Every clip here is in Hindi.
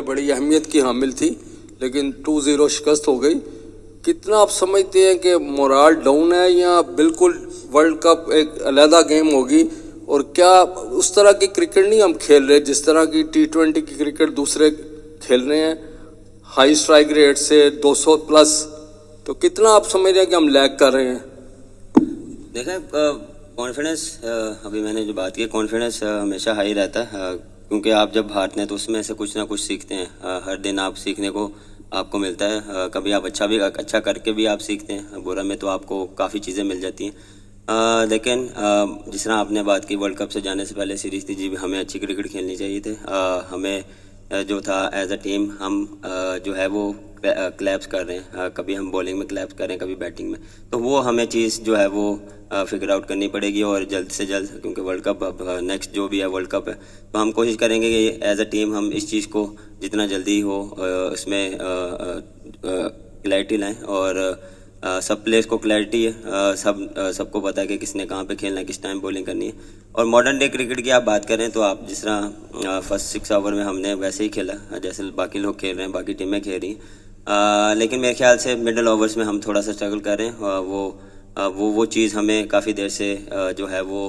बड़ी अहमियत की हामिल थी, लेकिन 2-0 शिकस्त हो गई। कितना आप समझते हैं कि मोराल डाउन है या बिल्कुल वर्ल्ड कप एक अलहदा गेम होगी? और क्या उस तरह की क्रिकेट नहीं हम खेल रहे जिस तरह की T20 की क्रिकेट दूसरे खेल रहे हैं, हाई स्ट्राइक रेट से 200 प्लस? तो कितना आप समझ रहे हैं कि हम लैग कर रहे हैं? देखें, कॉन्फिडेंस, अभी मैंने जो बात की, कॉन्फिडेंस हमेशा हाई रहता है, क्योंकि आप जब हारते हैं तो उसमें से कुछ ना कुछ सीखते हैं। हर दिन आप सीखने को आपको मिलता है। कभी आप अच्छा करके भी आप सीखते हैं, बुरा में तो आपको काफ़ी चीज़ें मिल जाती हैं। लेकिन जिस तरह आपने बात की, वर्ल्ड कप से जाने से पहले सीरीज थी जी, हमें अच्छी क्रिकेट खेलनी चाहिए थी। हमें जो था एज अ टीम, हम जो है वो क्लैप्स कर रहे हैं, कभी हम बॉलिंग में क्लैप्स कर रहे हैं, कभी बैटिंग में, तो वो हमें चीज़ जो है वो फिगर आउट करनी पड़ेगी और जल्द से जल्द, क्योंकि वर्ल्ड कप अब नेक्स्ट जो भी है वर्ल्ड कप है, तो हम कोशिश करेंगे कि एज अ टीम हम इस चीज़ को जितना जल्दी हो इसमें क्लैरिटी लाएँ। और सब प्लेयर्स को क्लैरिटी है, सबको पता है कि किसने कहाँ पे खेलना है, किस टाइम बॉलिंग करनी है। और मॉडर्न डे क्रिकेट की आप बात करें तो आप जिस तरह फर्स्ट 6 ओवर में हमने वैसे ही खेला जैसे बाकी लोग खेल रहे हैं, बाकी टीमें खेल रही हैं। लेकिन मेरे ख्याल से मिडल ओवर्स में हम थोड़ा सा स्ट्रगल कर रहे हैं। वो चीज़ हमें काफ़ी देर से जो है वो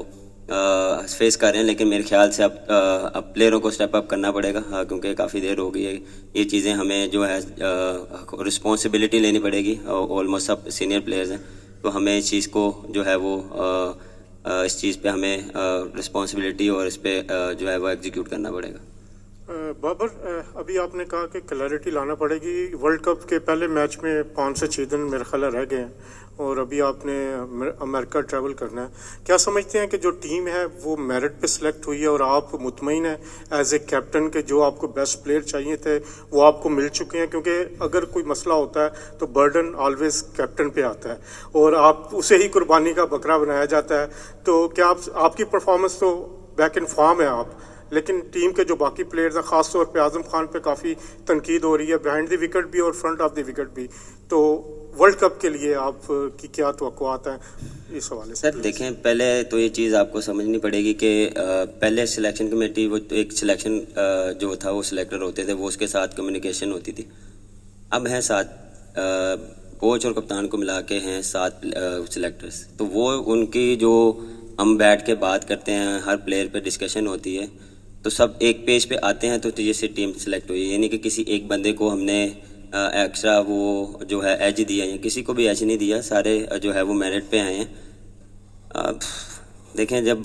फेस कर रहे हैं। लेकिन मेरे ख्याल से अब प्लेयरों को स्टेप अप करना पड़ेगा, क्योंकि काफ़ी देर हो गई है। ये चीज़ें हमें जो है रिस्पॉन्सिबिलिटी लेनी पड़ेगी। ऑलमोस्ट सब सीनियर प्लेयर्स हैं, तो हमें इस चीज़ को जो है वो इस चीज़ पे हमें रिस्पॉन्सिबिलिटी और इस पे जो है वो एग्जीक्यूट करना पड़ेगा। बाबर, अभी आपने कहा कि क्लैरिटी लाना पड़ेगी। वर्ल्ड कप के पहले मैच में 5 से 6 दिन मेरे ख्याल रह गए हैं और अभी आपने अमेरिका ट्रैवल करना है। क्या समझते हैं कि जो टीम है वो मेरिट पे सिलेक्ट हुई है और आप मुतमईन हैं एज ए कैप्टन के जो आपको बेस्ट प्लेयर चाहिए थे वो आपको मिल चुके हैं? क्योंकि अगर कोई मसला होता है तो बर्डन ऑलवेज कैप्टन पे आता है और आप उसे ही कुर्बानी का बकरा बनाया जाता है। तो क्या आपकी परफॉर्मेंस तो बैक इन फॉर्म है आप, लेकिन टीम के जो बाकी प्लेयर्स हैं, ख़ास तौर पे आज़म खान पे काफ़ी तनकीद हो रही है, बिहाइंड द विकेट भी और फ्रंट ऑफ द विकेट भी। तो वर्ल्ड कप के लिए आप की क्या तवक्कुआत हैं इस हवाले से? सर देखें, पहले तो ये चीज़ आपको समझनी पड़ेगी कि पहले सिलेक्शन कमेटी, वो एक सिलेक्शन जो था वो सिलेक्टर होते थे, वो उसके साथ कम्युनिकेशन होती थी। अब हैं 7 कोच और कप्तान को मिला के हैं 7 सिलेक्टर्स। तो वो उनकी जो हम बैठ के बात करते हैं, हर प्लेयर पे डिस्कशन होती है, तो सब एक पेज पे आते हैं तो जैसे टीम सेलेक्ट हुई है। यानी कि किसी एक बंदे को हमने एक्स्ट्रा वो जो है एज दिया है, किसी को भी एज नहीं दिया, सारे जो है वो मेरिट पे आए हैं। देखें, जब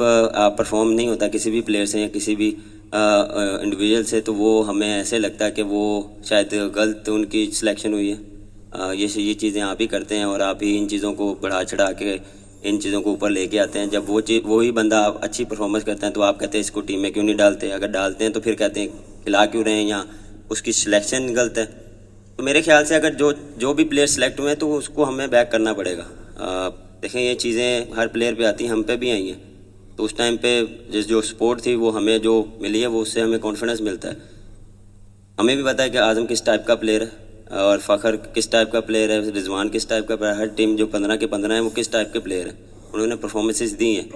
परफॉर्म नहीं होता किसी भी प्लेयर से या किसी भी इंडिविजुअल से, तो वो हमें ऐसे लगता है कि वो शायद गलत उनकी सिलेक्शन हुई है। ये चीज़ें आप ही करते हैं और आप ही इन चीज़ों को बढ़ा चढ़ा के इन चीज़ों को ऊपर लेके आते हैं। जब वही बंदा अच्छी परफॉर्मेंस करता है तो आप कहते हैं इसको टीम में क्यों नहीं डालते? अगर डालते हैं तो फिर कहते हैं खिला क्यों रहे हैं, या उसकी सिलेक्शन गलत है। तो मेरे ख्याल से अगर जो भी प्लेयर सेलेक्ट हुए हैं तो उसको हमें बैक करना पड़ेगा। देखें, ये चीज़ें हर प्लेयर पे आती हैं, हम पे भी आई हैं। तो उस टाइम पे जो सपोर्ट थी वो हमें जो मिली है, वो उससे हमें कॉन्फिडेंस मिलता है। हमें भी पता है कि आज़म किस टाइप का प्लेयर है और फ़खर किस टाइप का प्लेयर है, रिजवान किस टाइप का प्लेयर है। हर टीम जो 15 के 15 हैं वो किस टाइप के प्लेयर हैं, उन्होंने परफॉर्मेंसेस दी हैं।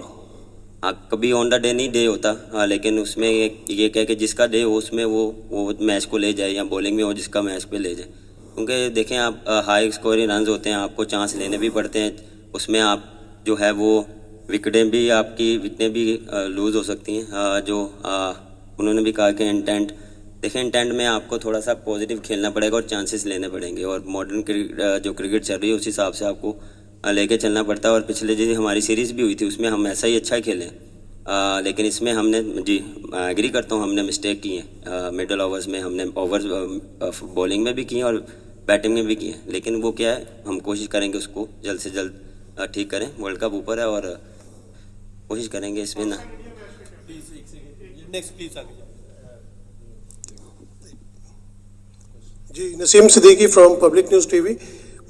कभी ऑन द डे नहीं डे होता, लेकिन उसमें ये कह कि जिसका डे हो उसमें वो मैच को ले जाए, या बॉलिंग में हो जिसका मैच पे ले जाए। क्योंकि देखें, आप हाई स्कोरिंग रन होते हैं, आपको चांस लेने भी पड़ते हैं। उसमें आप जो है वो विकेटें भी लूज़ हो सकती हैं। उन्होंने भी कहा कि इंटेंट, देखें इंटेंट में आपको थोड़ा सा पॉजिटिव खेलना पड़ेगा और चांसेस लेने पड़ेंगे। और मॉडर्न जो क्रिकेट चल रही है उस हिसाब से आपको लेके चलना पड़ता है। और पिछले जो हमारी सीरीज़ भी हुई थी उसमें हम ऐसा ही अच्छा खेले, लेकिन इसमें हमने एग्री करता हूँ हमने मिस्टेक की है। मिडल ओवर्स में हमने ओवर बॉलिंग में भी की और बैटिंग में भी की है। लेकिन वो क्या है, हम कोशिश करेंगे उसको जल्द से जल्द ठीक करें। वर्ल्ड कप ऊपर है और कोशिश करेंगे इसमें ना। जी, Naseem Siddiqui from public news TV.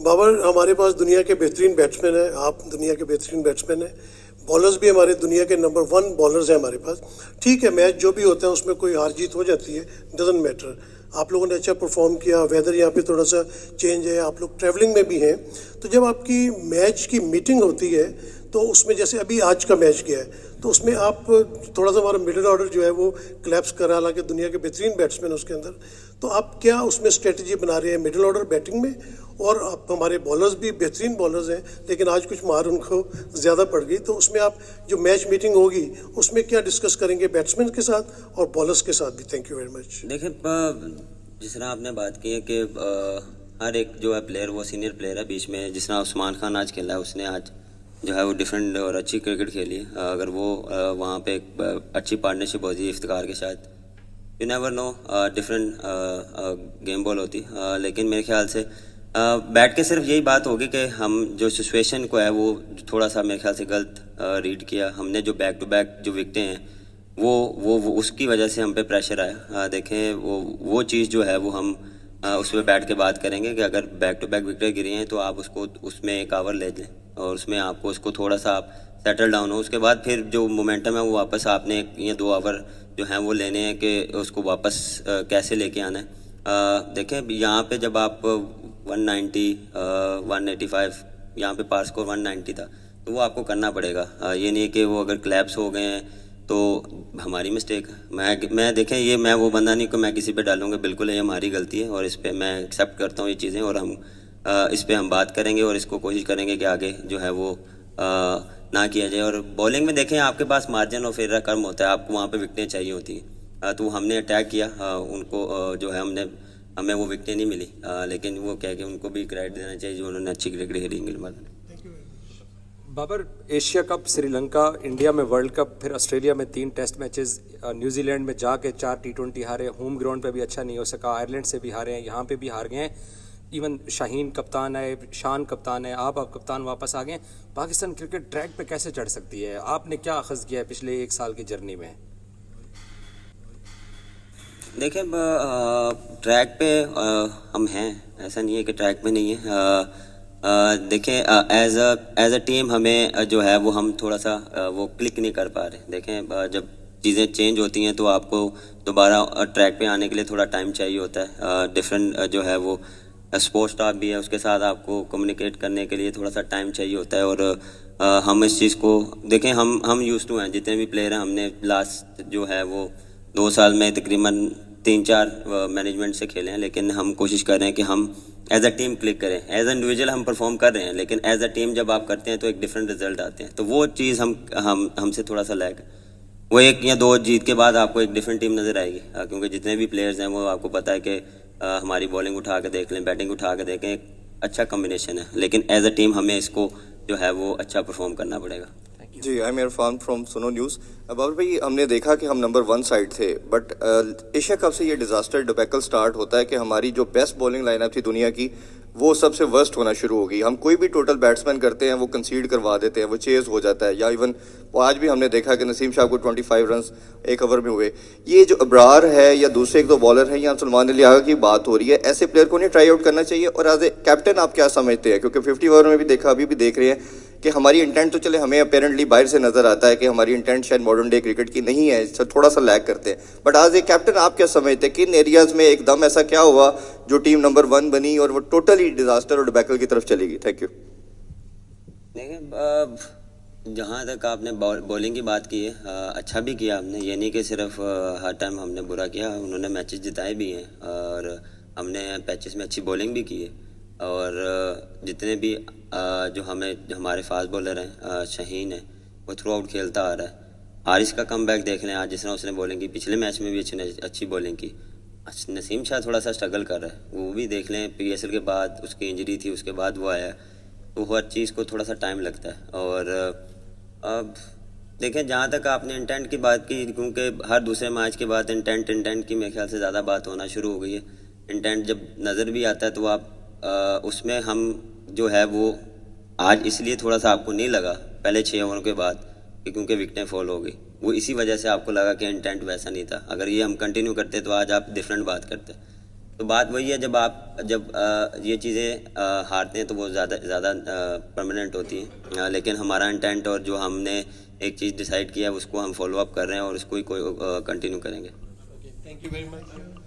Babar, हमारे पास दुनिया के बेहतरीन बैट्समैन हैं, आप दुनिया के बेहतरीन बैट्समैन हैं, बॉलर्स भी हमारे दुनिया के नंबर 1 बॉलर्स हैं हमारे पास। ठीक है, मैच जो भी होता है उसमें कोई हार जीत हो जाती है, डजंट मैटर। आप लोगों ने अच्छा परफॉर्म किया, वेदर यहाँ पे थोड़ा सा चेंज है, आप लोग ट्रैवलिंग में भी हैं। तो जब आपकी मैच की मीटिंग होती है तो उसमें जैसे अभी आज का मैच गया है तो उसमें आप थोड़ा सा हमारा मिडिल ऑर्डर जो है वो क्लैप्स करा, हालांकि दुनिया के बेहतरीन बैट्समैन उसके अंदर, तो आप क्या उसमें स्ट्रेटजी बना रहे हैं मिडिल ऑर्डर बैटिंग में? और आप हमारे बॉलर्स भी बेहतरीन बॉलर्स हैं, लेकिन आज कुछ मार उनको ज़्यादा पड़ गई, तो उसमें आप जो मैच मीटिंग होगी उसमें क्या डिस्कस करेंगे बैट्समैन के साथ और बॉलर्स के साथ भी? Thank you very much. देखिए, जिस तरह आपने बात की है कि हर एक जो है प्लेयर वो सीनियर प्लेयर है, बीच में जिस तरह उस्मान खान आज खेला है, उसने आज जो है वो डिफरेंट और अच्छी क्रिकेट खेली है। अगर वो वहाँ पे एक अच्छी पार्टनरशिप होती है इफ्तिकार के साथ, you never know, different game ball होती। लेकिन मेरे ख्याल से बैट के सिर्फ यही बात होगी कि हम जो सिचुएशन को है वो थोड़ा सा मेरे ख्याल से गलत रीड किया हमने। जो बैक टू बैक जो विकटें हैं वो उसकी वजह से हम पे प्रेशर आया। देखें, वो चीज़ जो है वो हम उस पर बैठ के बात करेंगे कि अगर बैक टू बैक विकेट गिरी हैं तो आप उसको उसमें एक ओवर ले लें और उसमें आपको उसको थोड़ा सा आप सेटल डाउन हो, उसके बाद फिर जो मोमेंटम है वो वापस आपने 1 या 2 ओवर जो हैं वो लेने हैं कि उसको वापस कैसे लेके आना है। देखें, यहाँ पे जब आप 190 185 यहाँ पे पार स्कोर 190 था, तो वो आपको करना पड़ेगा। ये नहीं है कि वो अगर क्लैप्स हो गए हैं तो हमारी मिस्टेक है। मैं देखें, ये मैं वो बंदा नहीं कि मैं किसी पे डालूंगा, बिल्कुल ये हमारी गलती है और इस पे मैं एक्सेप्ट करता हूँ ये चीज़ें, और हम इस पे हम बात करेंगे और इसको कोशिश करेंगे कि आगे जो है वो ना किया जाए। और बॉलिंग में देखें, आपके पास मार्जिन ऑफ एरर कम होता है, आपको वहाँ पे विकटें चाहिए होती हैं। तो हमने अटैक किया, उनको जो है हमें वो विकटें नहीं मिली, लेकिन वो कह के उनको भी क्रेडिट देना चाहिए जो उन्होंने अच्छी क्रिकेट खेली। Babar, Asia cup, Sri Lanka, India में वर्ल्ड कप, फिर ऑस्ट्रेलिया में 3 टेस्ट मैचेस, न्यूजीलैंड में जाके 4 T20 हारे, होम ग्राउंड पे भी अच्छा नहीं हो सका, आयरलैंड से भी हारे हैं, यहाँ पे भी हार गए हैं। इवन शाहीन कप्तान है, शान कप्तान है, आप कप्तान वापस आ गए। पाकिस्तान क्रिकेट ट्रैक पे कैसे चढ़ सकती है? आपने क्या अखज़ किया है पिछले 1 साल की जर्नी में? देखें, ट्रैक पे हम हैं, ऐसा नहीं है कि ट्रैक पे नहीं है। देखें, एज अ टीम हमें जो है वो हम थोड़ा सा वो क्लिक नहीं कर पा रहे। देखें, जब चीज़ें चेंज होती हैं तो आपको दोबारा ट्रैक पे आने के लिए थोड़ा टाइम चाहिए होता है। डिफरेंट जो है वो स्पोर्ट्स स्टाफ भी है, उसके साथ आपको कम्युनिकेट करने के लिए थोड़ा सा टाइम चाहिए होता है। और हम इस चीज़ को देखें, हम यूज़ टू हैं, जितने भी प्लेयर हैं, हमने लास्ट जो है वो 2 साल में तकरीबन 3-4 मैनेजमेंट से खेले हैं, लेकिन हम कोशिश कर रहे हैं कि हम एज अ टीम क्लिक करें। एज इंडिविजुअल हम परफॉर्म कर रहे हैं, लेकिन एज अ टीम जब आप करते हैं तो एक डिफरेंट रिजल्ट आते हैं। तो वो चीज़ हमसे थोड़ा सा लैग, वो 1 या 2 जीत के बाद आपको एक डिफरेंट टीम नज़र आएगी, क्योंकि जितने भी प्लेयर्स हैं वो आपको पता है कि हमारी बॉलिंग उठा के देख लें, बैटिंग उठा के देखें, एक अच्छा कम्बिनेशन है, लेकिन एज अ टीम हमें इसको जो है वो अच्छा परफॉर्म करना पड़ेगा। जी, आई एम इरफान फ्रॉम सुनो न्यूज़। बाबर भाई, हमने देखा कि हम नंबर 1 साइड थे, बट एशिया कप से ये डिज़ास्टर डिबैकल स्टार्ट होता है कि हमारी जो बेस्ट बॉलिंग लाइनअप थी दुनिया की, वो सबसे वर्स्ट होना शुरू हो गई। हम कोई भी टोटल बैट्समैन करते हैं वो कंसीड करवा देते हैं, वो चेज हो जाता है। या इवन आज भी हमने देखा कि नसीम शाह को 25 रन्स 1 ओवर में हुए। ये जो अब्रार है या दूसरे 1-2 बॉलर हैं या सलमान अली आगा की बात हो रही है, ऐसे प्लेयर को नहीं ट्राई आउट करना चाहिए? और एज ए कैप्टन आप क्या समझते हैं? क्योंकि 50 ओवर में भी देखा, अभी भी देख रहे हैं कि हमारी इंटेंट तो चले, हमें अपेरेंटली बाहर से नजर आता है कि हमारी इंटेंट शायद मॉडर्न डे क्रिकेट की नहीं है, थोड़ा सा लैग करते हैं। बट आज एक कैप्टन आप क्या समझते हैं, किन एरियाज में एकदम ऐसा क्या हुआ जो टीम नंबर 1 बनी और वो टोटली डिजास्टर और डिबैकल की तरफ चली गई? Thank you. देखिए, जहाँ तक आपने बॉलिंग की बात की है, अच्छा भी किया हमने, ये नहीं कि सिर्फ हर टाइम हमने बुरा किया। उन्होंने मैचेस जिताए भी हैं और हमने पैचेस में अच्छी बॉलिंग भी की है। और जितने भी जो हमारे फास्ट बॉलर हैं, शाहीन है, वो थ्रू आउट खेलता आ रहा है। हारिस का कमबैक देख लें, आज जिस तरह उसने बॉलिंग की, पिछले मैच में भी अच्छी बॉलिंग की। नसीम शाह थोड़ा सा स्ट्रगल कर रहा है, वो भी देख लें, PSL के बाद उसकी इंजरी थी, उसके बाद वो आया, तो हर चीज़ को थोड़ा सा टाइम लगता है। और अब देखें, जहाँ तक आपने इंटेंट की बात की, क्योंकि हर दूसरे मैच के बाद इंटेंट की मेरे ख्याल से ज़्यादा बात होना शुरू हो गई है। इंटेंट जब नज़र भी आता है तो आप उसमें हम जो है वो आज इसलिए थोड़ा सा आपको नहीं लगा पहले 6 ओवरों के बाद कि क्योंकि विकटें फॉल हो गई, वो इसी वजह से आपको लगा कि इंटेंट वैसा नहीं था। अगर ये हम कंटिन्यू करते तो आज आप डिफरेंट बात करते। तो बात वही है, जब ये चीज़ें हारते हैं तो वो ज़्यादा परमानेंट होती हैं। लेकिन हमारा इंटेंट और जो हमने एक चीज़ डिसाइड किया है उसको हम फॉलो अप कर रहे हैं और उसको ही कंटिन्यू करेंगे। Thank you very much.